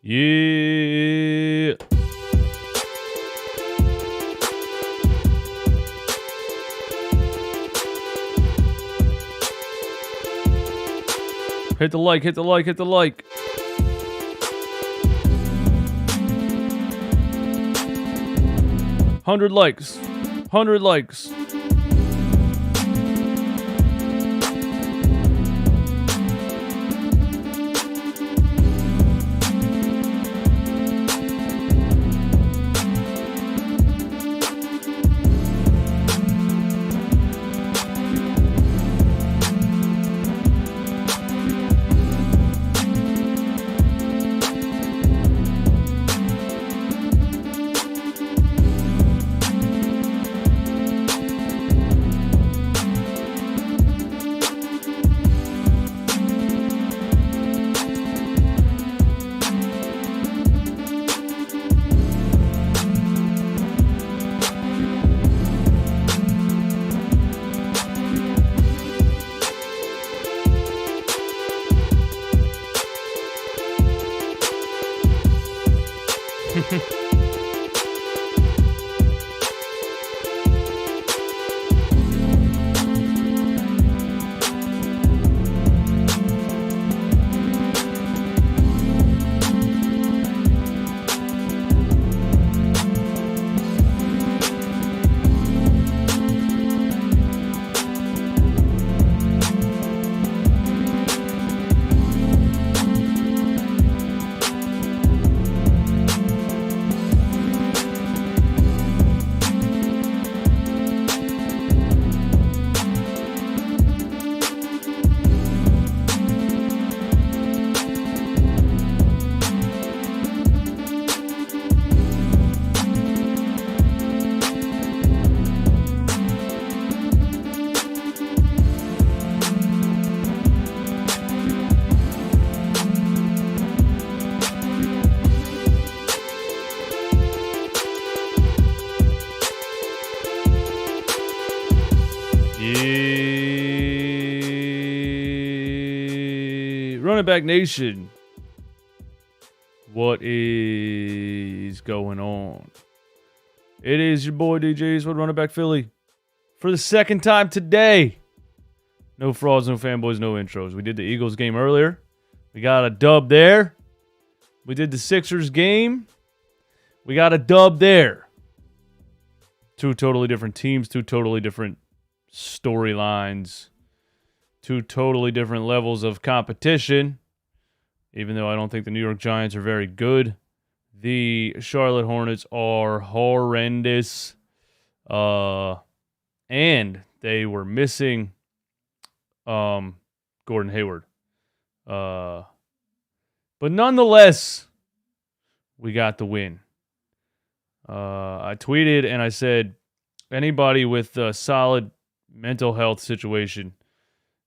Yeah. Hit the like, hit the like, hit the like. $100 likes. 100 likes. Running Back Nation, what is going on? It is your boy DJs with Running Back Philly for the second time today. No frauds, no fanboys, no intros. We did the Eagles game earlier. We got a dub there. We did the Sixers game. We got a dub there. Two totally different teams, two totally different storylines, two totally different levels of competition. Even though I don't think the New York Giants are very good, the Charlotte Hornets are horrendous. And they were missing Gordon Hayward. But nonetheless, we got the win. I tweeted and I said, anybody with a solid mental health situation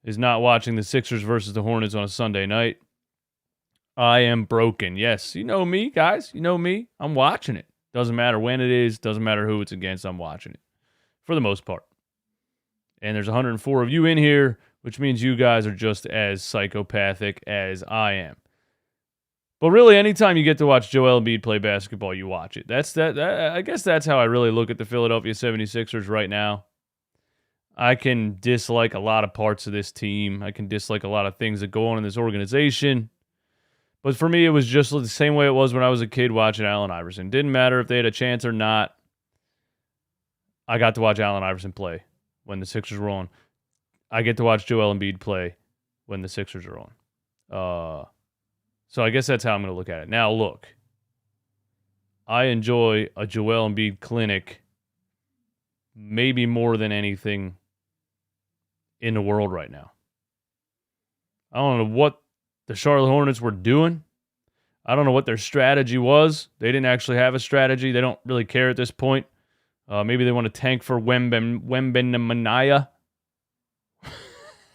is not watching the Sixers versus the Hornets on a Sunday night. I am broken. Yes, you know me, guys. You know me. I'm watching it. Doesn't matter when it is. Doesn't matter who it's against. I'm watching it for the most part. And there's 104 of you in here, which means you guys are just as psychopathic as I am. But really, anytime you get to watch Joel Embiid play basketball, you watch it. I guess that's how I really look at the Philadelphia 76ers right now. I can dislike a lot of parts of this team. I can dislike a lot of things that go on in this organization. But for me, it was just the same way it was when I was a kid watching Allen Iverson. Didn't matter if they had a chance or not. I got to watch Allen Iverson play when the Sixers were on. I get to watch Joel Embiid play when the Sixers are on. So I guess that's how I'm going to look at it. Now, look. I enjoy a Joel Embiid clinic maybe more than anything in the world right now. I don't know what the Charlotte Hornets were doing. I don't know what their strategy was. They didn't actually have a strategy. They don't really care at this point. Maybe they want to tank for Wembenamania.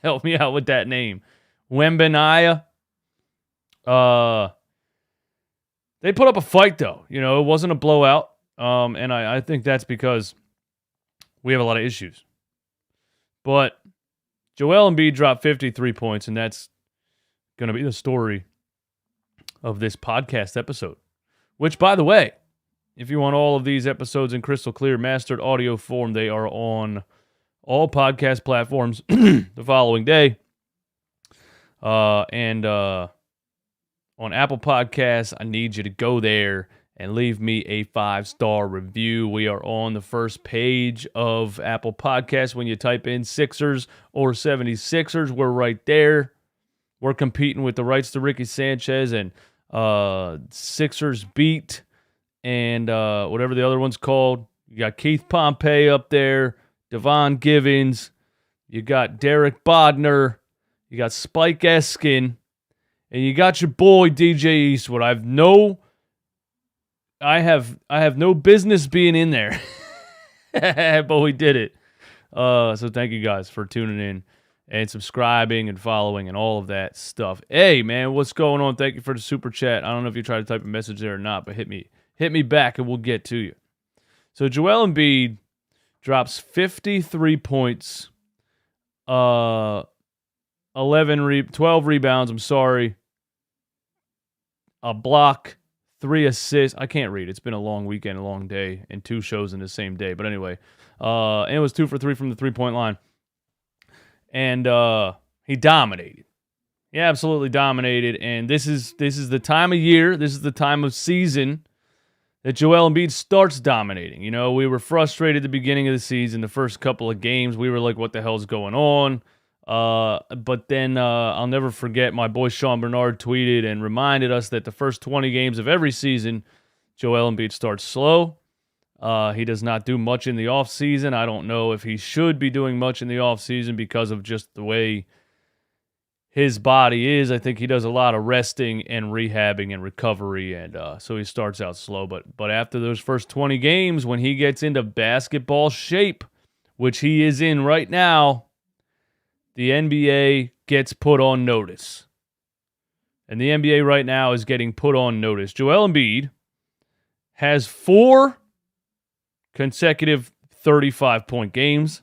Help me out with that name. Wembenaya. They put up a fight, though. You know, it wasn't a blowout. And I think that's because we have a lot of issues. But Joel Embiid dropped 53 points, and that's going to be the story of this podcast episode. Which, by the way, if you want all of these episodes in crystal clear mastered audio form, they are on all podcast platforms the following day. And on Apple Podcasts, I need you to go there and leave me a 5-star review. We are on the first page of Apple Podcasts. When you type in Sixers or 76ers, we're right there. We're competing with the Rights to Ricky Sanchez and Sixers Beat and whatever the other one's called. You got Keith Pompey up there, Devon Givens. You got Derek Bodner. You got Spike Eskin. And you got your boy DJ Eastwood. I have no business being in there. But we did it. So thank you guys for tuning in and subscribing and following and all of that stuff. Hey man, what's going on? Thank you for the super chat. I don't know if you tried to type a message there or not, but hit me back and we'll get to you. So Joel Embiid drops 53 points, 12 rebounds, a block, 3 assists. I can't read. It's been a long weekend, a long day, and 2 shows in the same day. But anyway, and it was 2 for 3 from the 3-point line. And he dominated. He absolutely dominated. And this is the time of year, this is the time of season that Joel Embiid starts dominating. You know, we were frustrated at the beginning of the season, the first couple of games. We were like, what the hell's going on? But then I'll never forget my boy Sean Bernard tweeted and reminded us that the first 20 games of every season, Joel Embiid starts slow. He does not do much in the offseason. I don't know if he should be doing much in the offseason because of just the way his body is. I think he does a lot of resting and rehabbing and recovery, and so he starts out slow. But after those first 20 games, when he gets into basketball shape, which he is in right now, the NBA gets put on notice. And the NBA right now is getting put on notice. Joel Embiid has 4 consecutive 35-point games.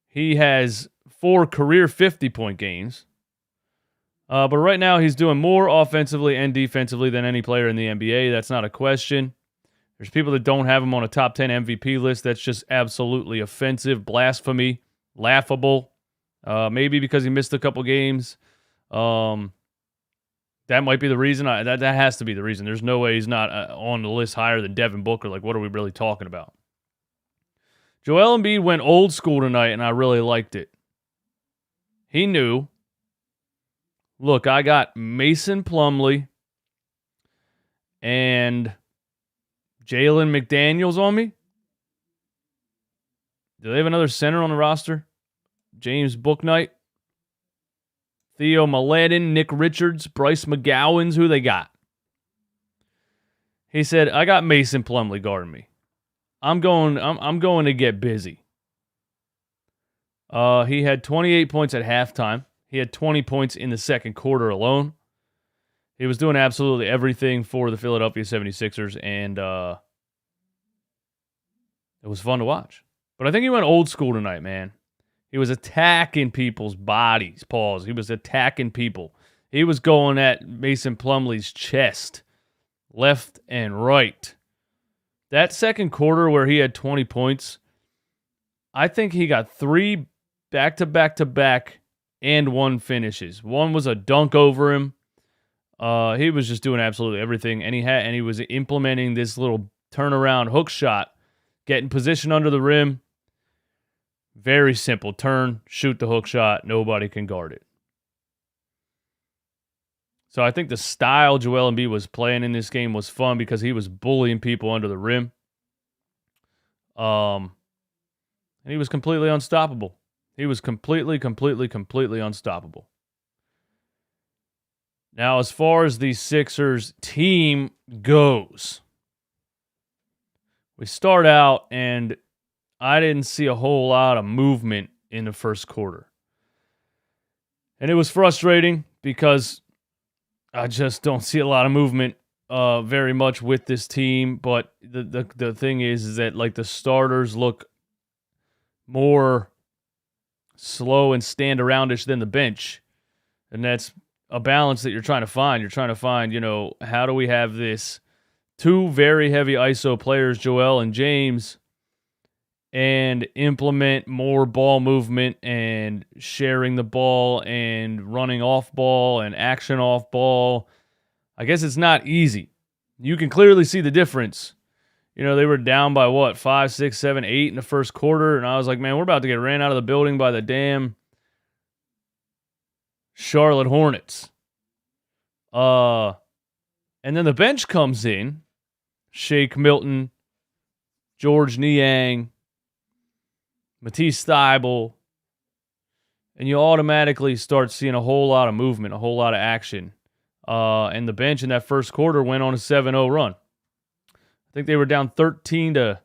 He has 4 career 50-point games. But right now he's doing more offensively and defensively than any player in the NBA. That's not a question. There's people that don't have him on a top 10 MVP list. That's just absolutely offensive, blasphemy, laughable. Maybe because he missed a couple games. That might be the reason. That has to be the reason. There's no way he's not on the list higher than Devin Booker. Like, what are we really talking about? Joel Embiid went old school tonight, and I really liked it. He knew, look, I got Mason Plumlee and Jalen McDaniels on me. Do they have another center on the roster? James Bouknight, Theo Maledon, Nick Richards, Bryce McGowan's. Who they got? He said, I got Mason Plumlee guarding me. I'm going to get busy. He had 28 points at halftime. He had 20 points in the second quarter alone. He was doing absolutely everything for the Philadelphia 76ers, and it was fun to watch. But I think he went old school tonight, man. He was attacking people's bodies. Pause. He was attacking people. He was going at Mason Plumlee's chest, left and right. That second quarter where he had 20 points, I think he got 3 back-to-back-to-back and 1 finishes. One was a dunk over him. He was just doing absolutely everything, and he was implementing this little turnaround hook shot, getting position under the rim. Very simple. Turn, shoot the hook shot. Nobody can guard it. So I think the style Joel Embiid was playing in this game was fun because he was bullying people under the rim. And he was completely unstoppable. He was completely unstoppable. Now, as far as the Sixers team goes, we start out and I didn't see a whole lot of movement in the first quarter. And it was frustrating because I just don't see a lot of movement very much with this team. But the thing is that like the starters look more slow and stand aroundish than the bench. And that's a balance that you're trying to find. You're trying to find, how do we have this two very heavy ISO players, Joel and James, and implement more ball movement and sharing the ball and running off ball and action off ball. I guess it's not easy. You can clearly see the difference. They were down by 5, 6, 7, 8 in the first quarter, and I was like, man, we're about to get ran out of the building by the damn Charlotte Hornets. And then the bench comes in. Shake Milton, George Niang, Matisse Thybulle, and you automatically start seeing a whole lot of movement, a whole lot of action. And the bench in that first quarter went on a 7-0 run. I think they were down 13-7.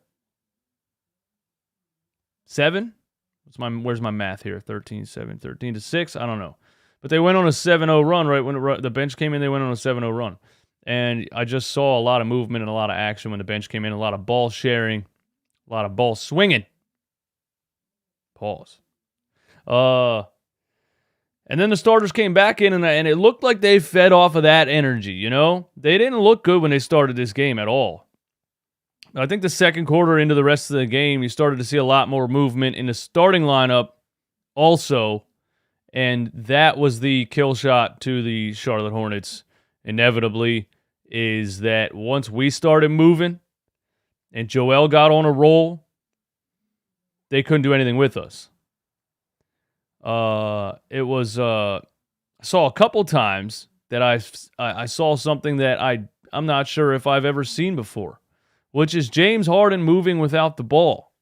Where's my math here? 13-7, 13-6. I don't know. But they went on a 7-0 run right when the bench came in. They went on a 7-0 run. And I just saw a lot of movement and a lot of action when the bench came in, a lot of ball sharing, a lot of ball swinging. Pause. And then the starters came back in, and it looked like they fed off of that energy, They didn't look good when they started this game at all. I think the second quarter into the rest of the game, you started to see a lot more movement in the starting lineup also, and that was the kill shot to the Charlotte Hornets, inevitably, is that once we started moving and Joel got on a roll, they couldn't do anything with us. I saw a couple times that I saw something that I'm not sure if I've ever seen before, which is James Harden moving without the ball.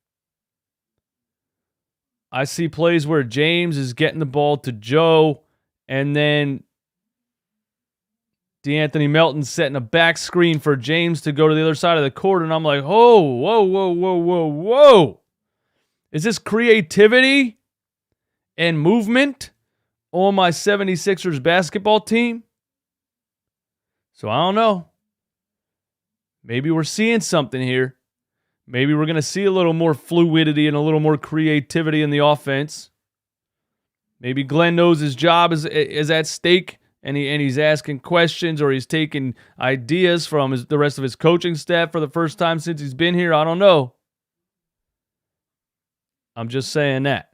I see plays where James is getting the ball to Joe, and then DeAnthony Melton's setting a back screen for James to go to the other side of the court, and I'm like, oh, whoa. Is this creativity and movement on my 76ers basketball team? So I don't know. Maybe we're seeing something here. Maybe we're going to see a little more fluidity and a little more creativity in the offense. Maybe Glenn knows his job is at stake, and he's asking questions, or he's taking ideas from the rest of his coaching staff for the first time since he's been here. I don't know. I'm just saying that.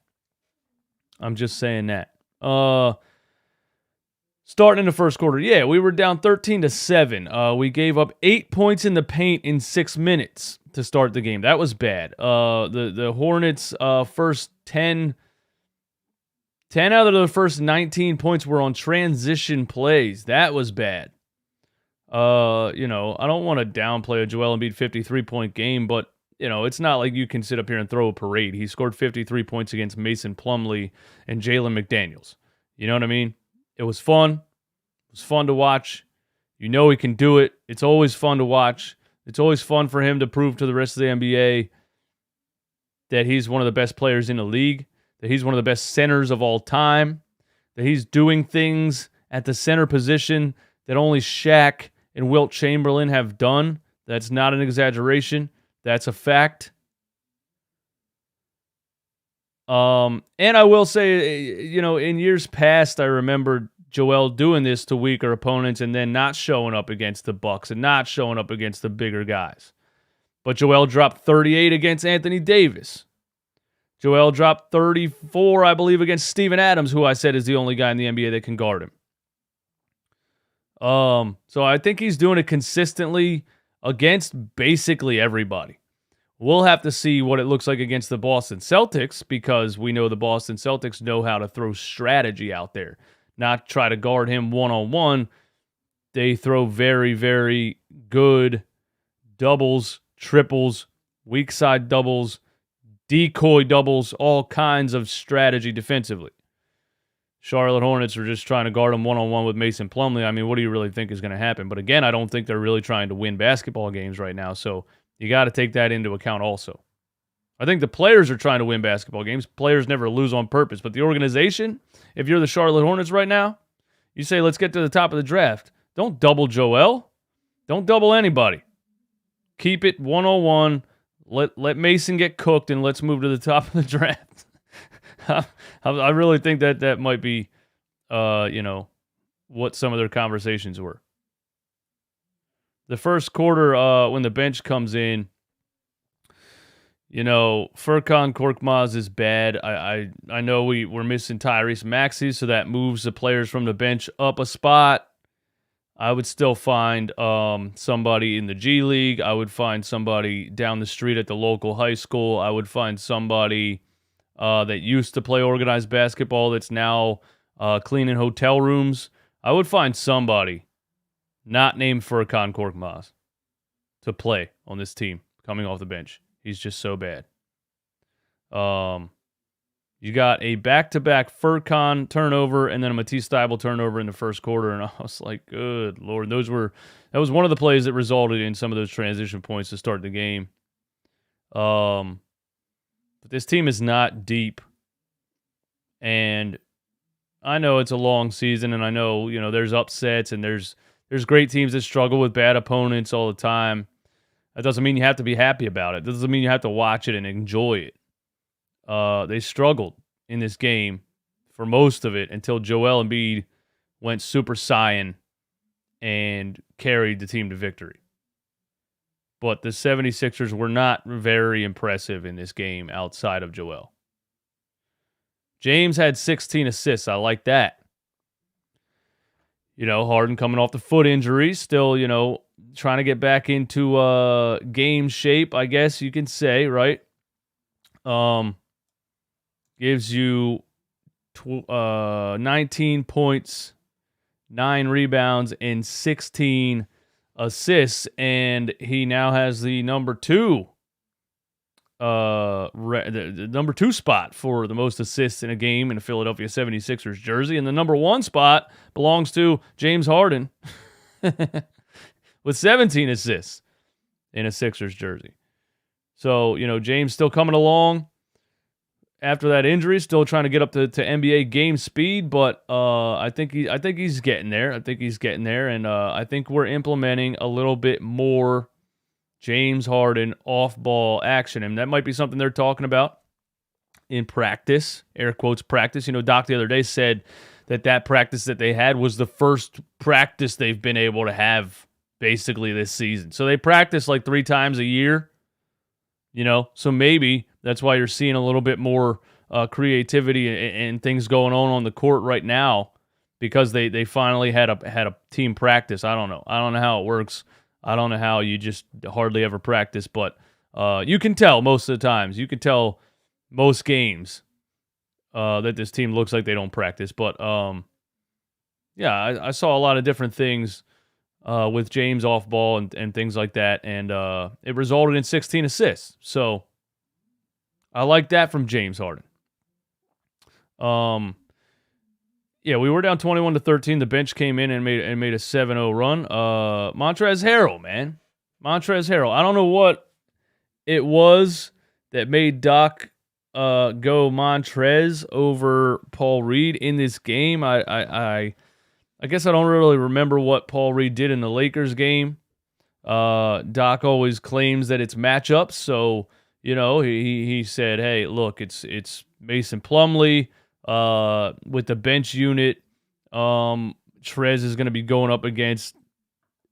Starting in the first quarter, we were down 13-7. We gave up 8 points in the paint in 6 minutes to start the game. That was bad. The Hornets' first 10 out of the first 19 points were on transition plays. That was bad. I don't want to downplay a Joel Embiid 53-point game, but it's not like you can sit up here and throw a parade. He scored 53 points against Mason Plumlee and Jalen McDaniels. You know what I mean? It was fun. It was fun to watch. He can do it. It's always fun to watch. It's always fun for him to prove to the rest of the NBA that he's one of the best players in the league, that he's one of the best centers of all time, that he's doing things at the center position that only Shaq and Wilt Chamberlain have done. That's not an exaggeration. That's a fact. And I will say, in years past, I remember Joel doing this to weaker opponents and then not showing up against the Bucks and not showing up against the bigger guys. But Joel dropped 38 against Anthony Davis. Joel dropped 34, I believe, against Steven Adams, who I said is the only guy in the NBA that can guard him. So I think he's doing it consistently against basically everybody. We'll have to see what it looks like against the Boston Celtics, because we know the Boston Celtics know how to throw strategy out there, not try to guard him one-on-one. They throw very, very good doubles, triples, weak side doubles, decoy doubles, all kinds of strategy defensively. Charlotte Hornets are just trying to guard him one-on-one with Mason Plumlee. I mean, what do you really think is going to happen? But again, I don't think they're really trying to win basketball games right now, so you got to take that into account also. I think the players are trying to win basketball games. Players never lose on purpose. But the organization, if you're the Charlotte Hornets right now, you say, let's get to the top of the draft. Don't double Joel. Don't double anybody. Keep it one-on-one. Let Mason get cooked, and let's move to the top of the draft. I really think that might be, what some of their conversations were. The first quarter, when the bench comes in, Furkan Korkmaz is bad. I know we're missing Tyrese Maxey, so that moves the players from the bench up a spot. I would still find somebody in the G League. I would find somebody down the street at the local high school. I would find somebody that used to play organized basketball that's now cleaning hotel rooms. I would find somebody not named Furkan Korkmaz to play on this team coming off the bench. He's just so bad. You got a back-to-back Furkan turnover and then a Matisse Thybulle turnover in the first quarter, and I was like, good Lord. That was one of the plays that resulted in some of those transition points to start the game. But this team is not deep, and I know it's a long season, and I know, there's upsets, and there's great teams that struggle with bad opponents all the time. That doesn't mean you have to be happy about it. That doesn't mean you have to watch it and enjoy it. They struggled in this game for most of it until Joel Embiid went Super Saiyan and carried the team to victory. But the 76ers were not very impressive in this game outside of Joel. James had 16 assists. I like that. Harden coming off the foot injury, still, trying to get back into game shape, I guess you can say, right? Gives you 19 points, 9 rebounds, and 16 assists, and he now has the number 2 the number 2 spot for the most assists in a game in a Philadelphia 76ers jersey, and the number 1 spot belongs to James Harden with 17 assists in a Sixers jersey. So, James still coming along after that injury, still trying to get up to NBA game speed, but I think he's getting there. And I think we're implementing a little bit more James Harden off-ball action, and that might be something they're talking about in practice, air quotes practice. Doc the other day said that practice that they had was the first practice they've been able to have basically this season. So they practice like 3 times a year, so maybe that's why you're seeing a little bit more creativity and things going on the court right now, because they finally had a team practice. I don't know how it works. I don't know how you just hardly ever practice, but you can tell most of the times. You can tell most games that this team looks like they don't practice. But I saw a lot of different things with James off ball and things like that, and it resulted in 16 assists. So I like that from James Harden. We were down 21-13. The bench came in and made a 7-0 run. Montrezl Harrell, man. Montrezl Harrell. I don't know what it was that made Doc go Montrez over Paul Reed in this game. I guess I don't really remember what Paul Reed did in the Lakers game. Doc always claims that it's matchups, so he said, "Hey, look, it's Mason Plumlee with the bench unit. Trez is going to be going up against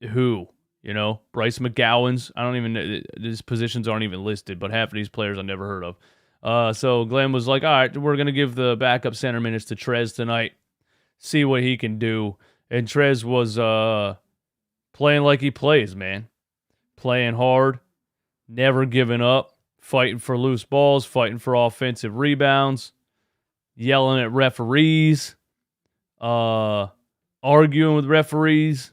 who? Bryce McGowan's. I don't even know. His positions aren't even listed, but half of these players I never heard of. So Glenn was like, all right, we're going to give the backup center minutes to Trez tonight, see what he can do. And Trez was playing like he plays, man. Playing hard, never giving up, fighting for loose balls, fighting for offensive rebounds, yelling at referees, arguing with referees.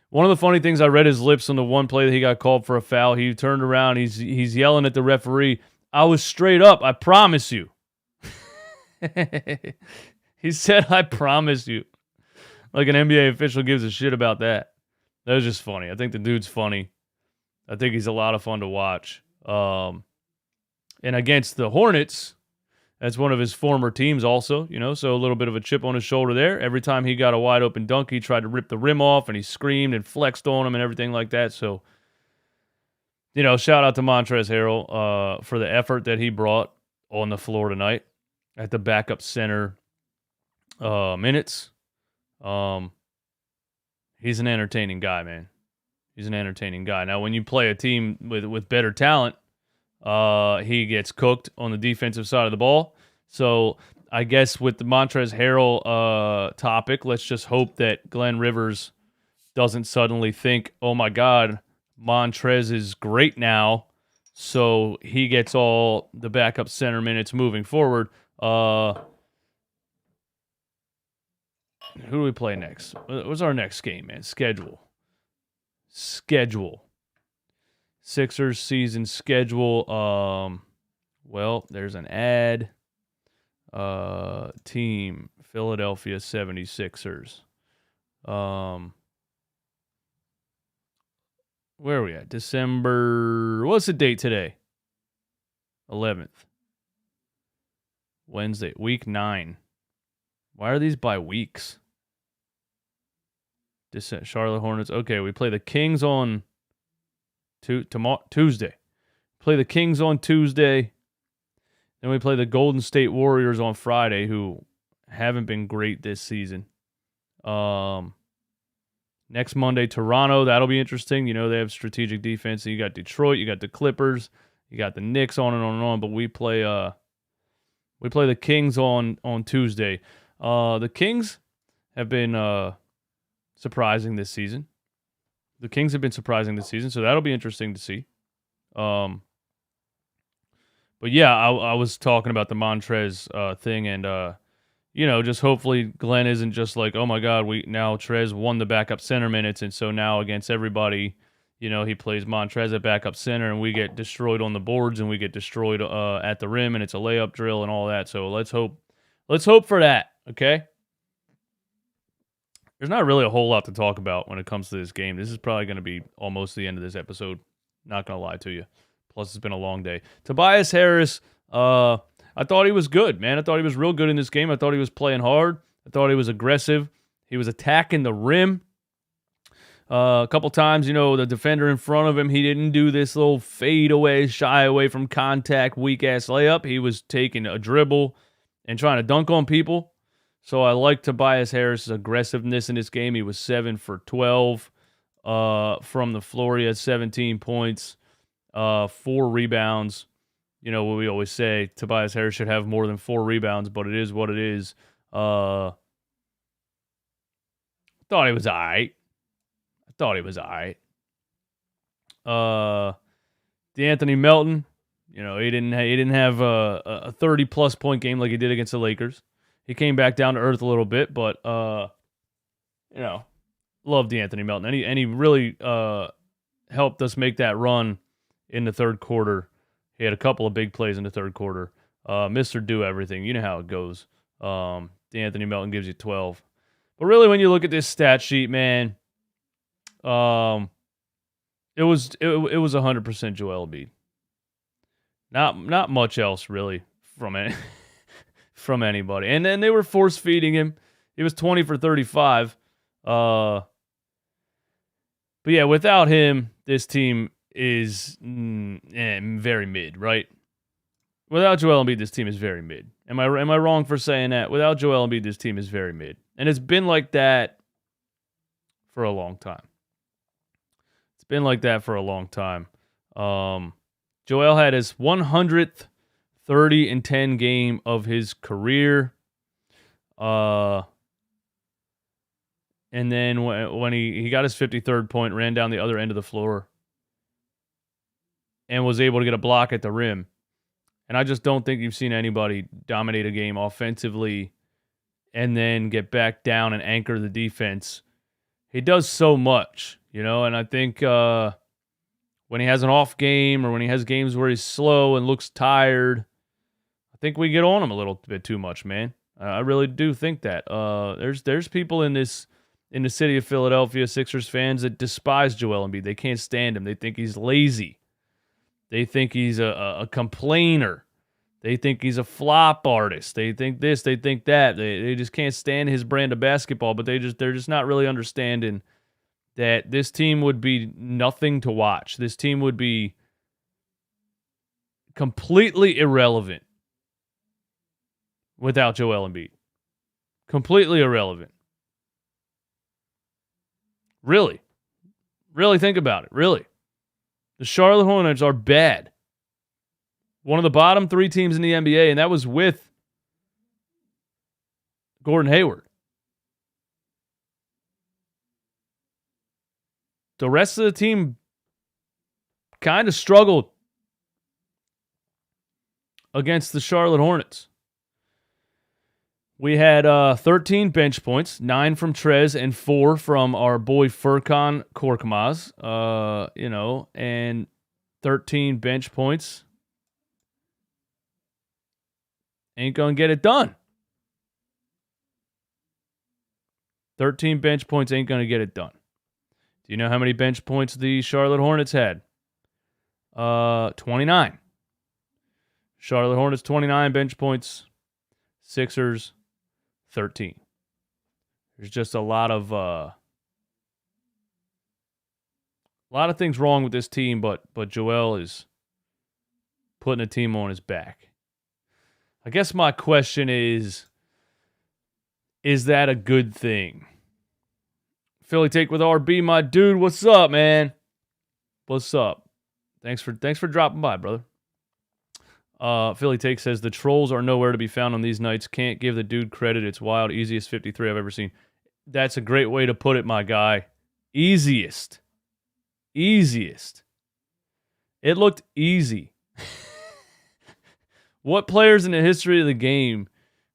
One of the funny things, I read his lips on the one play that he got called for a foul. He turned around, he's yelling at the referee, "I was straight up, I promise you." He said, "I promise you." Like an NBA official gives a shit about that. That was just funny. I think the dude's funny. I think he's a lot of fun to watch. And against the Hornets, that's one of his former teams also, so a little bit of a chip on his shoulder there. Every time he got a wide open dunk, he tried to rip the rim off, and he screamed and flexed on him and everything like that. So, shout out to Montrezl Harrell for the effort that he brought on the floor tonight at the backup center minutes. he's an entertaining guy, man. He's an entertaining guy. Now, when you play a team with better talent, he gets cooked on the defensive side of the ball. So I guess with the Montrezl Harrell topic, let's just hope that Glenn Rivers doesn't suddenly think, oh my God, Montrez is great now, so he gets all the backup center minutes moving forward. Who do we play next? What's our next game, man? Schedule. Sixers season schedule. Well, there's an ad. Team, Philadelphia 76ers. Where are we at? December. What's the date today? 11th. Wednesday. Week 9. Why are these by weeks? Charlotte Hornets. Okay, we play the Kings on Tuesday. Play the Kings on Tuesday. Then we play the Golden State Warriors on Friday, who haven't been great this season. Next Monday, Toronto. That'll be interesting. You know, they have strategic defense. So you got Detroit, you got the Clippers, you got the Knicks, on and on and on. But we play the Kings on Tuesday. The Kings have been surprising this season. So that'll be interesting to see. But yeah, I was talking about the Montrez thing, and just hopefully Glenn isn't just like, oh my God, now Trez won the backup center minutes, and so now against everybody, he plays Montrez at backup center, and we get destroyed on the boards, and we get destroyed at the rim, and it's a layup drill and all that. So let's hope for that. Okay. There's not really a whole lot to talk about when it comes to this game. This is probably going to be almost the end of this episode. Not going to lie to you. Plus, it's been a long day. Tobias Harris, I thought he was good, man. I thought he was real good in this game. I thought he was playing hard. I thought he was aggressive. He was attacking the rim. A couple times, the defender in front of him, he didn't do this little fade away, shy away from contact, weak-ass layup. He was taking a dribble and trying to dunk on people. So I like Tobias Harris' aggressiveness in this game. He was 7 for 12 from the floor. He had 17 points, 4 rebounds. You know what we always say, Tobias Harris should have more than 4 rebounds, but it is what it is. Thought he was all right. DeAnthony Melton, he didn't have a 30-plus point game like he did against the Lakers. He came back down to earth a little bit, but love DeAnthony Melton, and he really helped us make that run in the third quarter. He had a couple of big plays in the third quarter. Mr. Do Everything, you know how it goes. DeAnthony Melton gives you 12, but really, when you look at this stat sheet, man, it was 100% Joel Embiid. Not much else really from it. From anybody. And then they were force feeding him. He was 20 for 35. But yeah, without him, this team is very mid, right? Without Joel Embiid, this team is very mid. Am I wrong for saying that? Without Joel Embiid, this team is very mid. And it's been like that for a long time. Joel had his 100th 30-10 game of his career. And then when he got his 53rd point, ran down the other end of the floor and was able to get a block at the rim. And I just don't think you've seen anybody dominate a game offensively and then get back down and anchor the defense. He does so much, and I think when he has an off game or when he has games where he's slow and looks tired, I think we get on him a little bit too much, man. I really do think that. There's people in the city of Philadelphia, Sixers fans, that despise Joel Embiid. They can't stand him. They think he's lazy. They think he's a complainer. They think he's a flop artist. They think this. They think that. They just can't stand his brand of basketball. But they're just not really understanding that this team would be nothing to watch. This team would be completely irrelevant without Joel Embiid. Completely irrelevant. Really. Really think about it. Really. The Charlotte Hornets are bad. One of the bottom 3 teams in the NBA, and that was with Gordon Hayward. The rest of the team kind of struggled against the Charlotte Hornets. We had 13 bench points, 9 from Trez and 4 from our boy Furkan Korkmaz. And 13 bench points ain't going to get it done. 13 bench points ain't going to get it done. Do you know how many bench points the Charlotte Hornets had? 29. Charlotte Hornets 29 bench points. Sixers 13. There's just a lot of things wrong with this team, but Joel is putting a team on his back. I guess my question is that a good thing? Philly Take with RB, my dude. What's up, man? What's up? Thanks for dropping by, brother. Philly Take says the trolls are nowhere to be found on these nights. Can't give the dude credit. It's wild. Easiest 53 I've ever seen. That's a great way to put it, my guy. Easiest. It looked easy. What players in the history of the game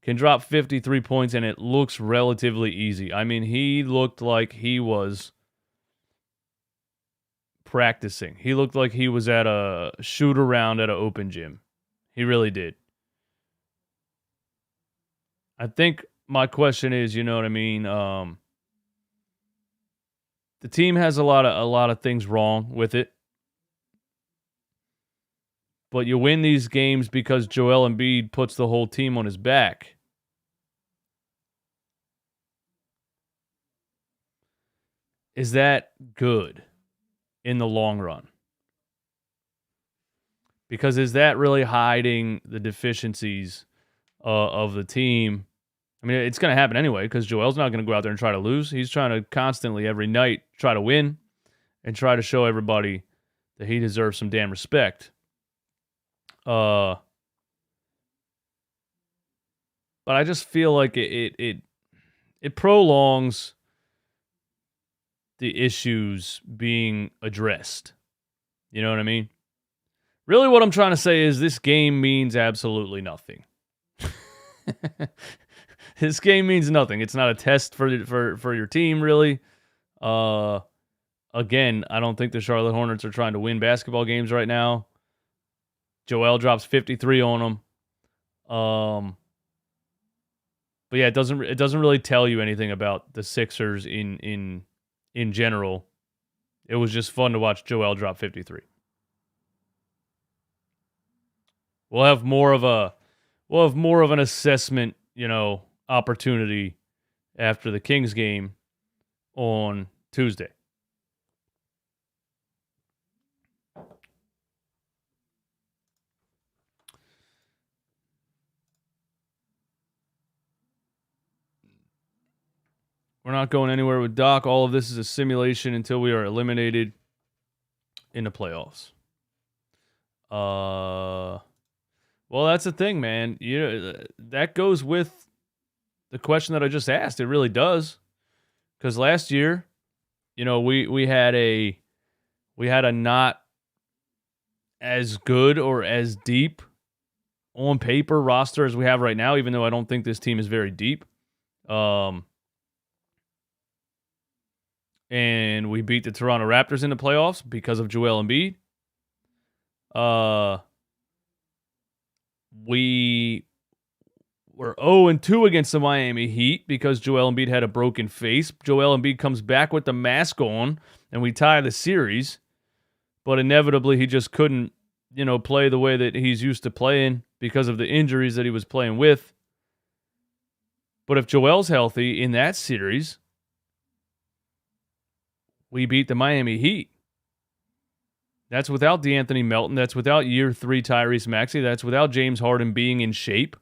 can drop 53 points and it looks relatively easy? I mean, he looked like he was practicing. He looked like he was at a shoot around at an open gym. He really did. I think my question is, you know what I mean? The team has a lot of things wrong with it. But you win these games because Joel Embiid puts the whole team on his back. Is that good in the long run? Because is that really hiding the deficiencies of the team? I mean, it's going to happen anyway because Joel's not going to go out there and try to lose. He's trying to constantly, every night, try to win and try to show everybody that he deserves some damn respect. But I just feel like it prolongs the issues being addressed. You know what I mean? Really what I'm trying to say is this game means absolutely nothing. This game means nothing. It's not a test for your team, really. Again, I don't think the Charlotte Hornets are trying to win basketball games right now. Joel drops 53 on them. But yeah, it doesn't really tell you anything about the Sixers in general. It was just fun to watch Joel drop 53. We'll have more of an assessment, opportunity after the Kings game on Tuesday. We're not going anywhere with Doc. All of this is a simulation until we are eliminated in the playoffs. Well, that's the thing, man. That goes with the question that I just asked. It really does. Because last year, we had a not as good or as deep on paper roster as we have right now, even though I don't think this team is very deep. And we beat the Toronto Raptors in the playoffs because of Joel Embiid. We were 0-2 against the Miami Heat because Joel Embiid had a broken face. Joel Embiid comes back with the mask on, and we tie the series. But inevitably, he just couldn't, play the way that he's used to playing because of the injuries that he was playing with. But if Joel's healthy in that series, we beat the Miami Heat. That's without DeAnthony Melton. That's without year 3 Tyrese Maxey. That's without James Harden being in shape.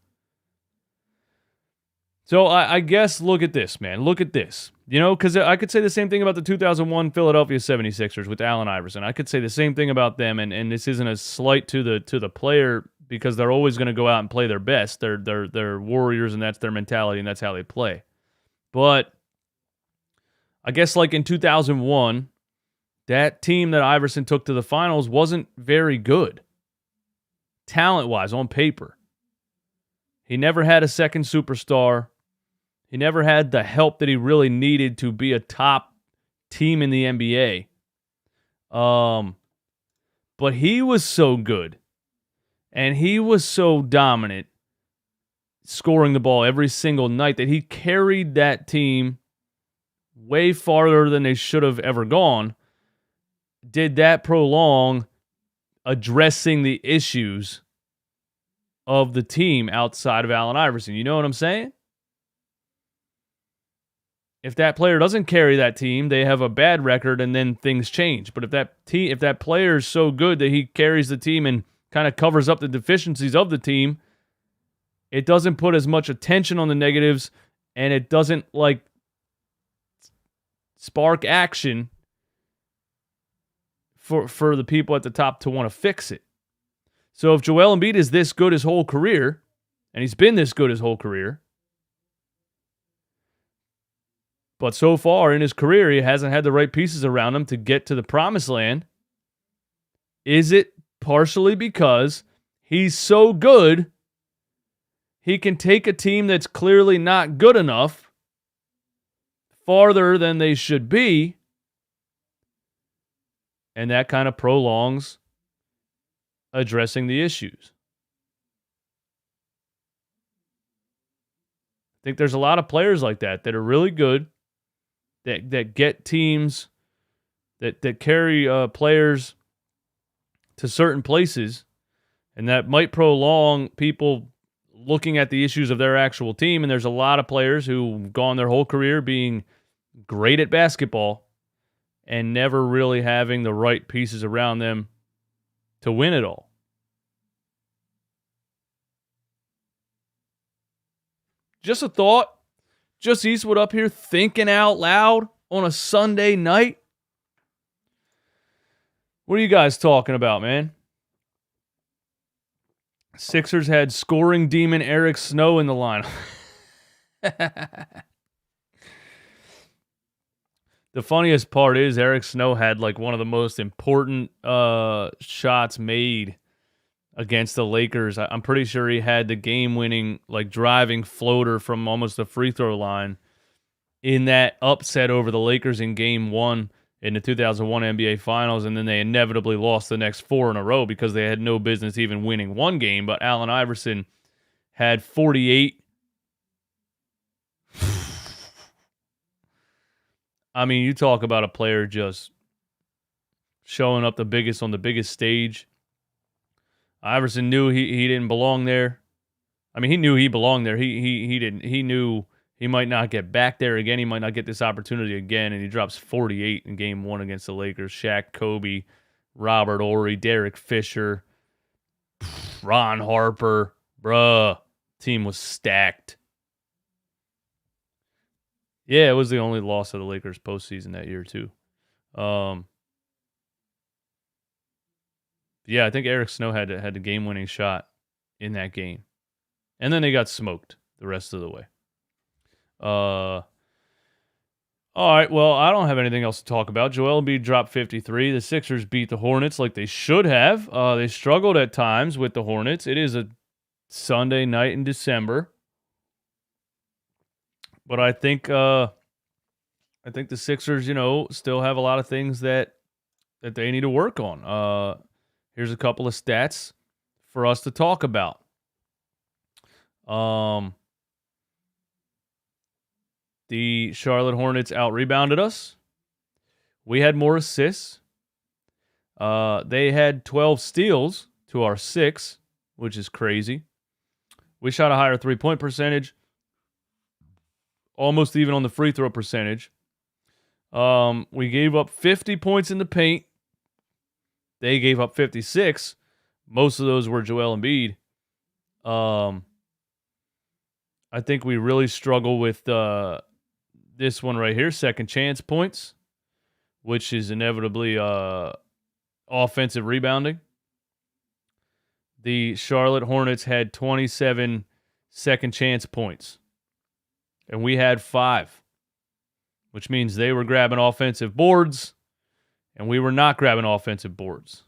So I guess look at this, man. Look at this. You know, because I could say the same thing about the 2001 Philadelphia 76ers with Allen Iverson. I could say the same thing about them, and this isn't a slight to the player because they're always going to go out and play their best. They're warriors, and that's their mentality, and that's how they play. But I guess like in 2001, that team that Iverson took to the finals wasn't very good, talent-wise, on paper. He never had a second superstar. He never had the help that he really needed to be a top team in the NBA. But he was so good, and he was so dominant, scoring the ball every single night, that he carried that team way farther than they should have ever gone. Did that prolong addressing the issues of the team outside of Allen Iverson? You know what I'm saying? If that player doesn't carry that team, they have a bad record, and then things change. But if that player is so good that he carries the team and kind of covers up the deficiencies of the team, it doesn't put as much attention on the negatives, and it doesn't like spark action for the people at the top to want to fix it. So if Joel Embiid is this good his whole career, and he's been this good his whole career, but so far in his career, he hasn't had the right pieces around him to get to the promised land. Is it partially because he's so good, he can take a team that's clearly not good enough farther than they should be, and that kind of prolongs addressing the issues? I think there's a lot of players like that are really good, that get teams, that carry players to certain places, and that might prolong people looking at the issues of their actual team. And there's a lot of players who've gone their whole career being great at basketball and never really having the right pieces around them to win it all. Just a thought. Just Eastwood up here thinking out loud on a Sunday night. What are you guys talking about, man? Sixers had scoring demon Eric Snow in the lineup. The funniest part is Eric Snow had like one of the most important shots made against the Lakers. I'm pretty sure he had the game-winning, like, driving floater from almost the free throw line in that upset over the Lakers in Game 1 in the 2001 NBA Finals, and then they inevitably lost the next 4 in a row because they had no business even winning one game. But Allen Iverson had 48. I mean, you talk about a player just showing up the biggest on the biggest stage. Iverson knew he didn't belong there. I mean, he knew he belonged there. He didn't. He knew he might not get back there again. He might not get this opportunity again, and he drops 48 in Game 1 against the Lakers. Shaq, Kobe, Robert Horry, Derek Fisher, Ron Harper. Bruh, team was stacked. Yeah, it was the only loss of the Lakers postseason that year, too. Yeah, I think Eric Snow had the game-winning shot in that game. And then they got smoked the rest of the way. All right, well, I don't have anything else to talk about. Joel Embiid dropped 53. The Sixers beat the Hornets like they should have. They struggled at times with the Hornets. It is a Sunday night in December. But I think the Sixers, still have a lot of things that they need to work on. Here's a couple of stats for us to talk about. The Charlotte Hornets out-rebounded us. We had more assists. They had 12 steals to our 6, which is crazy. We shot a higher three-point percentage, almost even on the free throw percentage. We gave up 50 points in the paint. They gave up 56. Most of those were Joel Embiid. I think we really struggle with this one right here, second chance points, which is inevitably offensive rebounding. The Charlotte Hornets had 27 second chance points, and we had 5, which means they were grabbing offensive boards, and we were not grabbing offensive boards.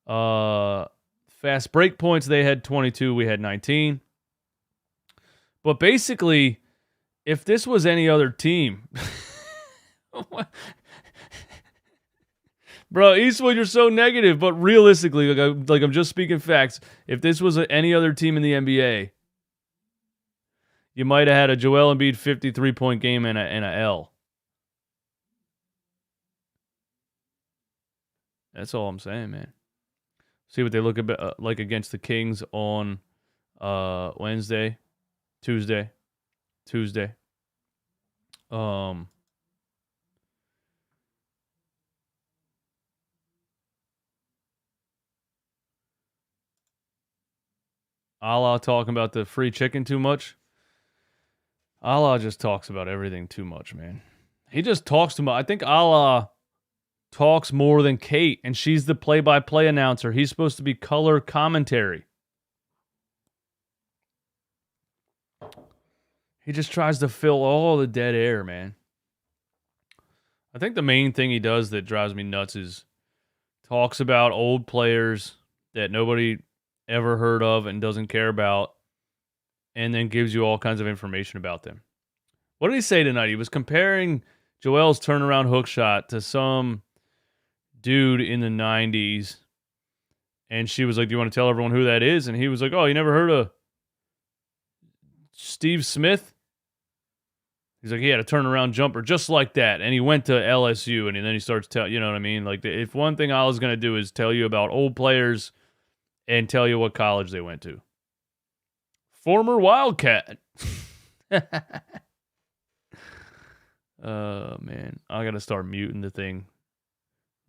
Fast break points, they had 22, we had 19. But basically, if this was any other team... Bro, Eastwood, you're so negative, but realistically, like I'm just speaking facts. If this was any other team in the NBA, you might have had a Joel Embiid 53-point game and a L. That's all I'm saying, man. See what they look like against the Kings on Wednesday, Tuesday. Allah talking about the free chicken too much. Allah just talks about everything too much, man. He just talks too much. I think Allah talks more than Kate, and she's the play-by-play announcer. He's supposed to be color commentary. He just tries to fill all the dead air, man. I think the main thing he does that drives me nuts is talks about old players that nobody ever heard of and doesn't care about, and then gives you all kinds of information about them. What did he say tonight? He was comparing Joel's turnaround hook shot to some dude in the 90s, and she was like, do you want to tell everyone who that is? And he was like, oh, you never heard of Steve Smith? He's like, he had a turnaround jumper just like that, and he went to LSU, and then he starts telling, you know what I mean? Like, if one thing I was going to do is tell you about old players and tell you what college they went to. Former Wildcat. Oh, man. I got to start muting the thing.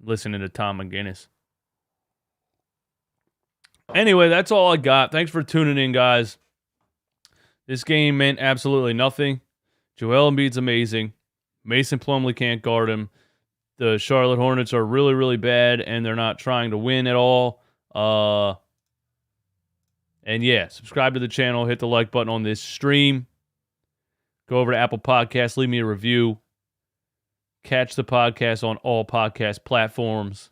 Listening to Tom McGinnis. Anyway, that's all I got. Thanks for tuning in, guys. This game meant absolutely nothing. Joel Embiid's amazing. Mason Plumlee can't guard him. The Charlotte Hornets are really, really bad, and they're not trying to win at all. And yeah, subscribe to the channel. Hit the like button on this stream. Go over to Apple Podcasts. Leave me a review. Catch the podcast on all podcast platforms.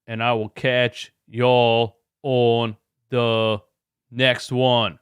And I will catch y'all on the next one.